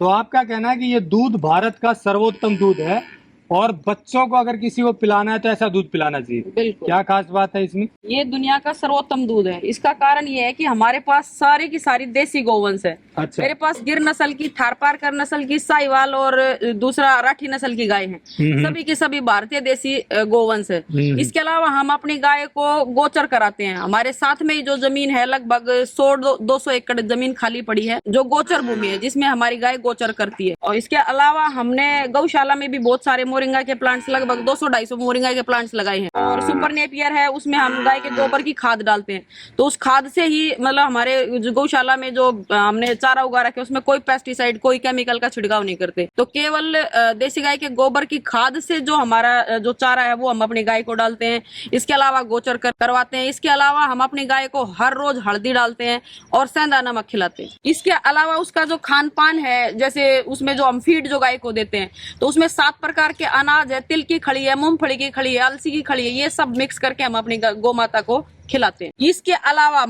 तो आपका कहना है कि ये दूध भारत का सर्वोत्तम दूध है और बच्चों को अगर किसी को पिलाना है तो ऐसा दूध पिलाना चाहिए। बिल्कुल। क्या खास बात है इसमें? ये दुनिया का सर्वोत्तम दूध है। इसका कारण ये है कि हमारे पास सारी की सारी देसी गौवंश है। अच्छा। मेरे पास गिर नस्ल की, थारपारकर नस्ल की, साहिवाल और दूसरा राठी नस्ल की गाय है। सभी की सभी भारतीय देसी गौवंश है। इसके अलावा हम अपनी गाय को गोचर कराते हैं। हमारे साथ में जो जमीन है, लगभग 100-200 एकड़ जमीन खाली पड़ी है जो गोचर भूमि है, जिसमें हमारी गाय गोचर करती है। और इसके अलावा हमने गौशाला में भी बहुत सारे मोरिंगा के प्लांट्स, लगभग 200-250 मोरिंगा के प्लांट्स लगाए हैं। और सुपर नेपियर है, उसमें हम गाय के गोबर की खाद डालते हैं। तो उस खाद से ही मतलब हमारे गौशाला में जो हमने चारा उगा रखे उसमें कोई पेस्टिसाइड, कोई केमिकल का छिड़काव नहीं करते। तो केवल देसी गाय के गोबर की खाद से जो हमारा जो चारा है वो हम अपनी गाय को डालते हैं। इसके अलावा गोचर करवाते हैं। इसके अलावा हम अपनी गाय को हर रोज हल्दी डालते हैं और सेंधा नमक खिलाते हैं। इसके अलावा उसका जो खान पान है, जैसे उसमें जो हम फीड जो गाय को देते हैं, तो उसमें 7 प्रकार के अनाज है, तिल की खड़ी है, मूंगफली की खड़ी है, अलसी की खड़ी है, ये सब मिक्स करके हम अपनी गौ माता को खिलाते हैं। इसके अलावा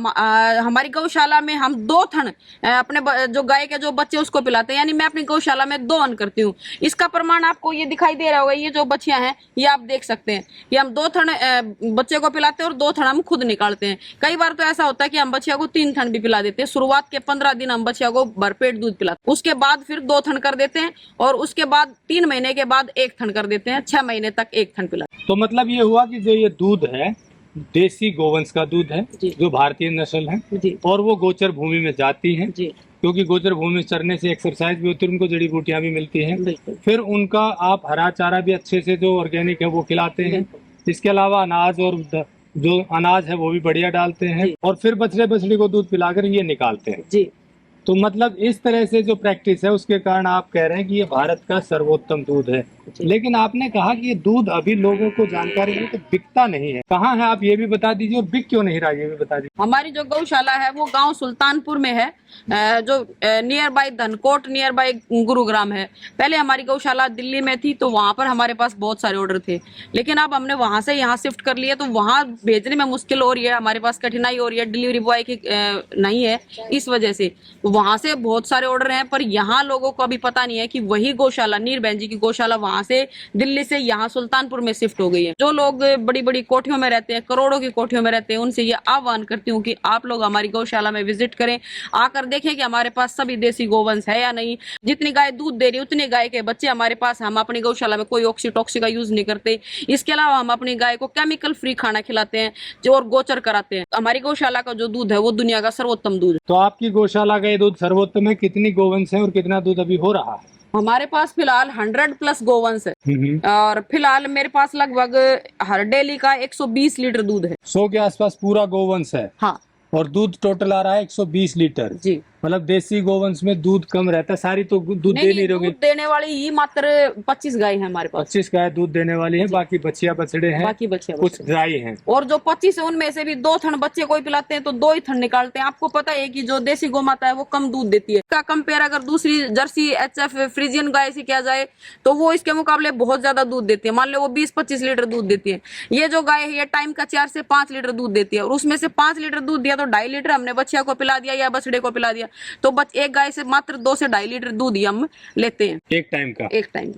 हमारी गौशाला में हम 2 थन अपने जो गाय के जो बच्चे उसको पिलाते हैं। यानी मैं अपनी गौशाला में 2 अन्न करती हूँ। इसका प्रमाण आपको ये दिखाई दे रहा होगा, ये जो बच्चियां हैं ये आप देख सकते हैं। ये हम 2 थन बच्चे को पिलाते हैं और 2 थन हम खुद निकालते हैं। कई बार तो ऐसा होता है कि हम बच्चिया को 3 थन भी पिला देते हैं। शुरुआत के 15 दिन हम बच्चिया को भरपेट दूध पिलाते हैं, उसके बाद फिर 2 थन कर देते हैं और उसके बाद 3 महीने के बाद 1 थन कर देते हैं। 6 महीने तक 1 थन पिलाते हैं। तो मतलब ये हुआ कि जो ये दूध है देसी गोवंश का दूध है जो भारतीय नस्ल है और वो गोचर भूमि में जाती है क्योंकि गोचर भूमि में चरने से एक्सरसाइज भी होती है, उनको जड़ी बूटियां भी मिलती हैं। फिर उनका आप हरा चारा भी अच्छे से जो ऑर्गेनिक है वो खिलाते हैं। इसके अलावा अनाज और जो अनाज है वो भी बढ़िया डालते हैं और फिर बछड़े बछड़ी को दूध पिलाकर ये निकालते हैं। तो मतलब इस तरह से जो प्रैक्टिस है उसके कारण आप कह रहे हैं कि ये भारत का सर्वोत्तम दूध है। लेकिन आपने कहा कि ये दूध अभी लोगों को जानकारी नहीं तो बिकता नहीं है, कहाँ है आप ये भी बता दीजिए और बिक क्यों नहीं रहा ये भी बता दीजिए। हमारी जो गौशाला है वो गांव सुल्तानपुर में है, जो near by Dhankot, near by Gurugram है। पहले हमारी गौशाला दिल्ली में थी तो वहां पर हमारे पास बहुत सारे ऑर्डर थे, लेकिन अब हमने वहां से यहाँ शिफ्ट कर लिया तो वहां भेजने में मुश्किल हो रही है, हमारे पास कठिनाई हो रही है, डिलीवरी बॉय की नहीं है, इस वजह से वहां से बहुत सारे ऑर्डर हैं। पर यहाँ लोगों को अभी पता नहीं है कि वही गौशाला नीर बहन जी की गौशाला वहां से दिल्ली से यहाँ सुल्तानपुर में शिफ्ट हो गई है। जो लोग बड़ी बड़ी कोठियों में रहते हैं, करोड़ों की कोठियों में रहते हैं, उनसे ये आह्वान करती हूँ कि आप लोग हमारी गौशाला में विजिट करें, आकर देखें कि हमारे पास सभी देसी गोवंश है या नहीं। जितनी गाय दूध दे रही उतनी गाय के बच्चे हमारे पास। हम अपनी गौशाला में कोई ऑक्सीटॉक्सी का यूज नहीं करते। इसके अलावा हम अपनी गाय को केमिकल फ्री खाना खिलाते हैं जो और गोचर कराते हैं। हमारी गौशाला का जो दूध है वो दुनिया का सर्वोत्तम दूध है। तो आपकी गौशाला का ये दूध सर्वोत्तम है। कितनी गोवंश है और कितना दूध अभी हो रहा है? हमारे पास फिलहाल 100+ गोवंश है और फिलहाल मेरे पास लगभग हर डेली का 120 लीटर दूध है। 100 के आसपास पूरा गोवंश है। हाँ। और दूध टोटल आ रहा है 120 लीटर। जी। मतलब देसी गोवंश में दूध कम रहता है। सारी तो दूध दे नहीं रहोगे? दूध देने वाली ही मात्र 25 गाय है हमारे पास। 25 गाय दूध देने वाली है, बाकी बच्चिया बछड़े हैं, बाकी बच्चे कुछ गाय हैं। और जो 25 है उनमें से भी 2 थन बच्चे कोई पिलाते हैं तो 2 ही थन निकालते हैं। आपको पता है कि जो देसी गौ माता है वो कम दूध देती है। इसका कंपेयर अगर दूसरी जर्सी, एचएफ, फ्रीजियन गाय से किया जाए तो वो इसके मुकाबले बहुत ज्यादा दूध देती है। मान लो वो 20-25 लीटर दूध देती है। ये जो गाय है ये टाइम का 4 से 5 लीटर दूध देती है और उसमें से 5 लीटर दूध दिया तो 2.5 लीटर हमने बच्चिया को पिला दिया या बछड़े को पिला दिया। तो एक गाय से मात्र 2 से 2.5 लीटर दूध ही हम लेते हैं एक टाइम का। एक टाइम।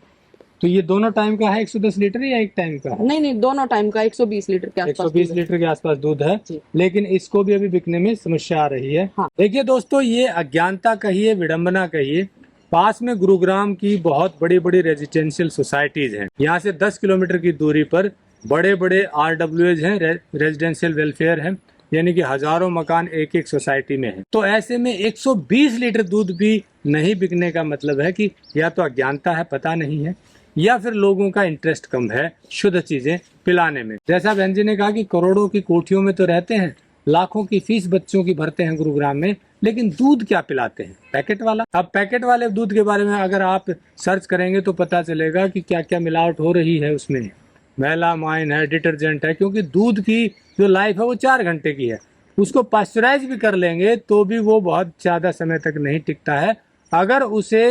तो ये दोनों टाइम का है 110 लीटर या एक टाइम का? नहीं, दोनों टाइम का 120 लीटर के आसपास। 120 लीटर के आसपास दूध है, लेकिन इसको भी अभी बिकने में समस्या आ रही है। हाँ। देखिए दोस्तों, ये अज्ञानता कहिए, विडम्बना कहिए, पास में गुरुग्राम की बहुत बड़ी बड़ी रेजिडेंशियल सोसाइटीज हैं। यहाँ से 10 किलोमीटर की दूरी पर बड़े बड़े RWAs हैं, रेजिडेंशियल वेलफेयर है, यानी कि हजारों मकान एक एक सोसाइटी में है। तो ऐसे में 120 लीटर दूध भी नहीं बिकने का मतलब है कि या तो अज्ञानता है, पता नहीं है, या फिर लोगों का इंटरेस्ट कम है शुद्ध चीजें पिलाने में। जैसा बहन जी ने कहा कि करोड़ों की कोठियों में तो रहते हैं, लाखों की फीस बच्चों की भरते हैं गुरुग्राम में, लेकिन दूध क्या पिलाते हैं? पैकेट वाला। अब पैकेट वाले दूध के बारे में अगर आप सर्च करेंगे तो पता चलेगा कि क्या क्या मिलावट हो रही है उसमें। मेलामाइन है, डिटर्जेंट है, क्योंकि दूध की जो लाइफ है वो 4 घंटे की है। उसको पास्चराइज भी कर लेंगे तो भी वो बहुत ज़्यादा समय तक नहीं टिकता है अगर उसे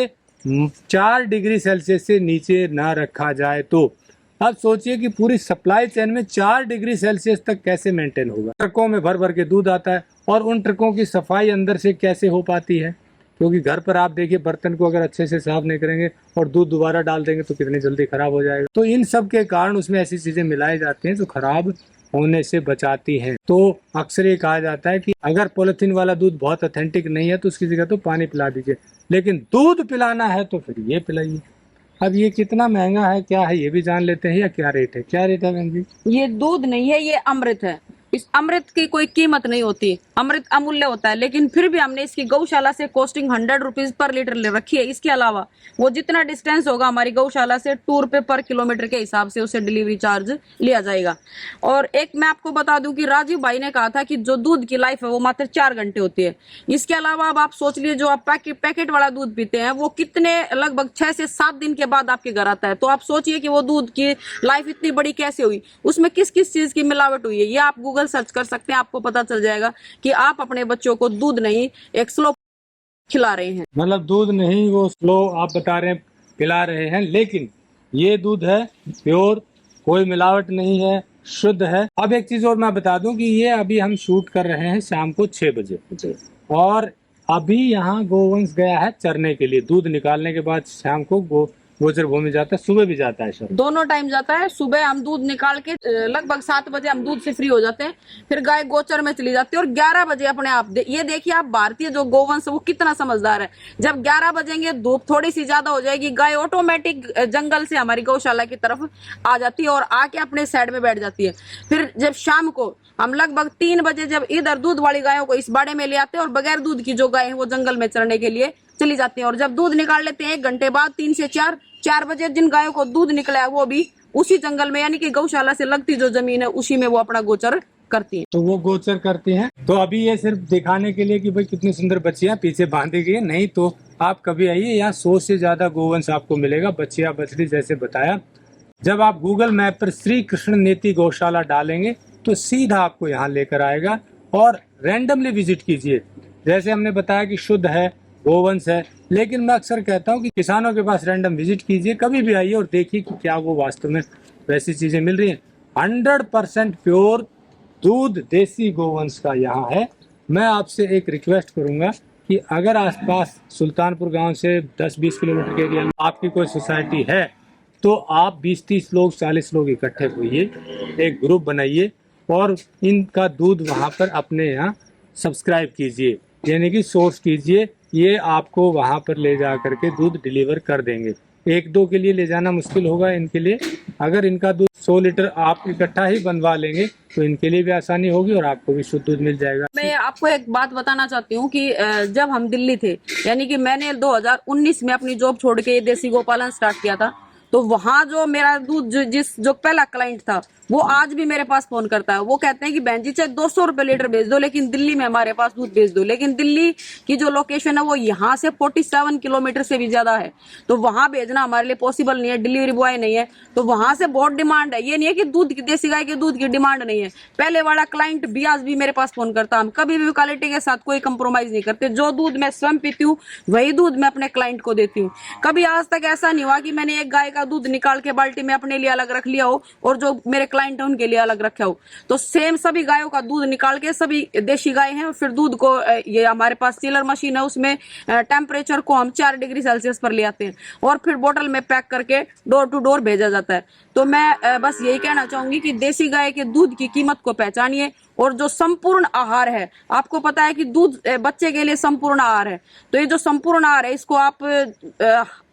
4 डिग्री सेल्सियस से नीचे ना रखा जाए तो। अब सोचिए कि पूरी सप्लाई चेन में 4 डिग्री सेल्सियस तक कैसे मेंटेन होगा। ट्रकों में भर भर के दूध आता है और उन ट्रकों की सफाई अंदर से कैसे हो पाती है, क्योंकि घर पर आप देखिए बर्तन को अगर अच्छे से साफ नहीं करेंगे और दूध दोबारा डाल देंगे तो कितनी जल्दी खराब हो जाएगा। तो इन सब के कारण उसमें ऐसी चीजें मिलाई जाती हैं जो खराब होने से बचाती हैं। तो अक्सर ये कहा जाता है कि अगर पॉलिथीन वाला दूध बहुत ऑथेंटिक नहीं है तो उसकी जगह तो पानी पिला दीजिए, लेकिन दूध पिलाना है तो फिर ये पिलाइए। अब ये कितना महंगा है, क्या है, ये भी जान लेते हैं या क्या रेट है? क्या रेट है बहन जी? ये दूध नहीं है, ये अमृत है। इस अमृत की कोई कीमत नहीं होती, अमृत अमूल्य होता है, लेकिन फिर भी हमने इसकी गौशाला से कॉस्टिंग 100 रुपीज पर लीटर ले रखी है। इसके अलावा वो जितना डिस्टेंस होगा हमारी गौशाला से 2 रुपए पर किलोमीटर के हिसाब से उसे डिलीवरी चार्ज लिया जाएगा। और एक मैं आपको बता दूं कि राजीव भाई ने कहा था कि जो दूध की लाइफ है वो मात्र 4 घंटे होती है। इसके अलावा अब आप सोच लीजिए जो आप पैकेट वाला दूध पीते हैं वो कितने लगभग 6 से 7 दिन के बाद आपके घर आता है। तो आप सोचिए कि वो दूध की लाइफ इतनी बड़ी कैसे हुई, उसमें किस किस चीज की मिलावट हुई है। ये आप गूगल सर्च कर सकते हैं, आपको पता चल जाएगा कि आप अपने बच्चों को दूध नहीं एक स्लो खिला रहे हैं। मतलब दूध नहीं, वो स्लो आप बता रहे हैं पिला रहे हैं, लेकिन ये दूध है प्योर, कोई मिलावट नहीं है, शुद्ध है। अब एक चीज और मैं बता दूं कि ये अभी हम शूट कर रहे हैं शाम को 6 बजे और अभी यहाँ गोवंश गया है चरने के लिए। दूध निकालने के बाद शाम को गोचर भूमि जाता है, सुबह भी जाता है सर? दोनों टाइम जाता है। सुबह हम दूध निकाल के लगभग 7 बजे हम दूध से फ्री हो जाते हैं, फिर गाय गोचर में चली जाती है और 11 बजे अपने आप ये देखिए आप भारतीय जो गोवंश वो कितना समझदार है। जब 11 बजेंगे धूप थोड़ी सी ज्यादा हो जाएगी, गाय ऑटोमेटिक जंगल से हमारी गौशाला की तरफ आ जाती है और आके अपने साइड में बैठ जाती है। फिर जब शाम को हम लगभग 3 बजे जब इधर दूध वाली गायों को इस बाड़े में ले आते हैं और बगैर दूध की जो गाय है वो जंगल में चरने के लिए चली जाती हैं। और जब दूध निकाल लेते हैं 1 घंटे बाद 3 से 4 बजे जिन गायों को दूध निकला है वो भी उसी जंगल में यानी कि गौशाला से लगती जो जमीन है उसी में वो अपना गोचर करती है। तो वो गोचर करती हैं। तो अभी ये सिर्फ दिखाने के लिए कि भाई कितनी सुंदर बच्चियां पीछे बांधी गई है, नहीं तो आप कभी आइए, यहाँ 100 से ज्यादा गोवंश आपको मिलेगा, बच्चियां बछड़ी जैसे बताया। जब आप गूगल मैप पर श्री कृष्ण नेति गौशाला डालेंगे तो सीधा आपको यहाँ लेकर आएगा और रैंडमली विजिट कीजिए। जैसे हमने बताया कि शुद्ध है, गोवंश है, लेकिन मैं अक्सर कहता हूँ कि किसानों के पास रैंडम विजिट कीजिए, कभी भी आइए और देखिए कि क्या वो वास्तव में वैसी चीजें मिल रही हैं। 100% प्योर दूध देसी गोवंश का यहाँ है। मैं आपसे एक रिक्वेस्ट करूंगा कि अगर आसपास सुल्तानपुर गांव से 10-20 किलोमीटर के एरिया में आपकी कोई सोसाइटी है तो आप 20-30 लोग 40 लोग इकट्ठे होइए, एक ग्रुप बनाइए और इनका दूध वहाँ पर अपने यहाँ सब्सक्राइब कीजिए, यानी कि सोर्स कीजिए। ये आपको वहाँ पर ले जा करके दूध डिलीवर कर देंगे। 1-2 के लिए ले जाना मुश्किल होगा इनके लिए। अगर इनका दूध 100 लीटर आप इकट्ठा ही बनवा लेंगे तो इनके लिए भी आसानी होगी और आपको भी शुद्ध दूध मिल जाएगा। मैं आपको एक बात बताना चाहती हूँ कि जब हम दिल्ली थे, यानी कि मैंने 2019 में अपनी जॉब छोड़ के ये देसी गोपालन स्टार्ट किया था, तो वहां जो मेरा दूध जो पहला क्लाइंट था वो आज भी मेरे पास फोन करता है। वो कहते हैं कि बहन जी चाहे 200 रुपए लीटर भेज दो लेकिन दिल्ली में हमारे पास दूध भेज दो। लेकिन दिल्ली की जो लोकेशन है वो यहाँ से 47 किलोमीटर से भी ज्यादा है, तो वहां भेजना हमारे लिए पॉसिबल नहीं है, डिलीवरी बॉय नहीं है। तो वहां से बहुत डिमांड है, ये नहीं है कि दूध की देसी गाय के दूध की डिमांड नहीं है। पहले वाला क्लाइंट भी आज भी मेरे पास फोन करता। हम कभी भी क्वालिटी के साथ कोई कंप्रोमाइज नहीं करते। जो दूध मैं स्वयं पीती हूँ वही दूध मैं अपने क्लाइंट को देती हूँ। कभी आज तक ऐसा नहीं हुआ कि मैंने एक गाय का दूध निकाल के बाल्टी में अपने लिए अलग रख लिया हो और जो मेरे क्लाइंट है उनके लिए अलग रखा हो। तो सेम सभी गायों का दूध निकाल के, सभी देशी गाय हैं, फिर दूध को ये हमारे पास सीलर मशीन है, उसमें टेम्परेचर को हम 4 डिग्री सेल्सियस पर ले आते हैं और फिर बोतल में पैक करके डोर टू डोर भेजा जाता है। तो मैं बस यही कहना चाहूंगी कि देसी गाय के दूध की कीमत को पहचानिए और जो संपूर्ण आहार है, आपको पता है कि दूध बच्चे के लिए संपूर्ण आहार है, तो ये जो संपूर्ण आहार है इसको आप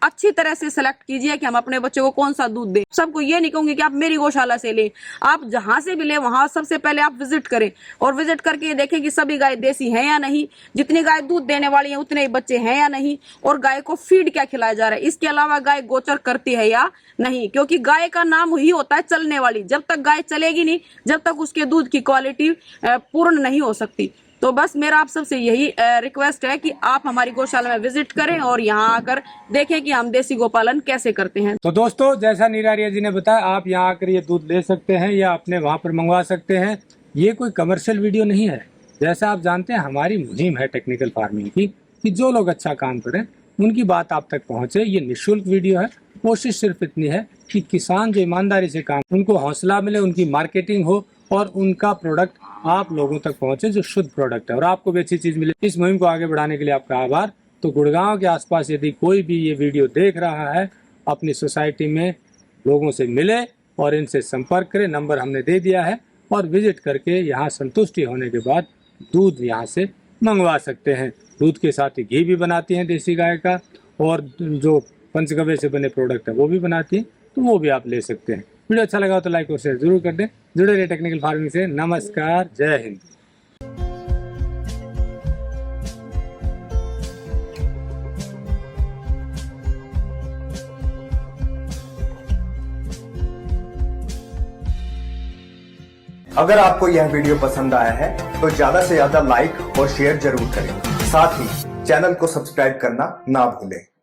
अच्छी तरह से सिलेक्ट कीजिए कि हम अपने बच्चे को कौन सा दूध दें। सबको ये नहीं कहूंगी कि आप मेरी गौशाला से लें, आप जहां से भी लें वहां सबसे पहले आप विजिट करें और विजिट करके देखें कि सभी गाय देसी हैं या नहीं, जितनी गाय दूध देने वाली है उतने ही बच्चे हैं या नहीं, और गाय को फीड क्या खिलाया जा रहा है। इसके अलावा गाय गोचर करती है या नहीं, क्योंकि गाय का नाम ही होता है चलने वाली। जब तक गाय चलेगी नहीं, जब तक उसके दूध की क्वालिटी पूर्ण नहीं हो सकती। तो बस मेरा आप सबसे यही रिक्वेस्ट है कि आप हमारी गौशाला में विजिट करें और यहाँ आकर देखें कि हम देसी गोपालन कैसे करते हैं। तो दोस्तों, जैसा नीरारिया जी ने बताया, आप यहाँ आकर ये दूध ले सकते हैं या अपने वहाँ पर मंगवा सकते हैं। ये कोई कमर्शियल वीडियो नहीं है। जैसा आप जानते हैं हमारी मुहिम है टेक्निकल फार्मिंग की, कि जो लोग अच्छा काम करें उनकी बात आप तक पहुँचे। ये निःशुल्क वीडियो है। कोशिश सिर्फ इतनी है कि किसान जो ईमानदारी से काम, उनको हौसला मिले, उनकी मार्केटिंग हो और उनका प्रोडक्ट आप लोगों तक पहुंचे जो शुद्ध प्रोडक्ट है और आपको भी अच्छी चीज मिले। इस मुहिम को आगे बढ़ाने के लिए आपका आभार। तो गुड़गांव के आसपास यदि कोई भी ये वीडियो देख रहा है, अपनी सोसाइटी में लोगों से मिले और इनसे संपर्क करें। नंबर हमने दे दिया है, और विजिट करके यहाँ संतुष्टि होने के बाद दूध यहाँ से मंगवा सकते हैं। दूध के साथ ही घी भी बनाती हैं देसी गाय का, और जो पंचगव्य से बने प्रोडक्ट है वो भी बनाती हैं, तो वो भी आप ले सकते हैं। वीडियो अच्छा लगा तो लाइक और शेयर जरूर कर दें। जुड़े रहिए टेक्निकल फार्मिंग से। नमस्कार, जय हिंद। अगर आपको यह वीडियो पसंद आया है तो ज्यादा से ज्यादा लाइक और शेयर जरूर करें। साथ ही चैनल को सब्सक्राइब करना ना भूलें।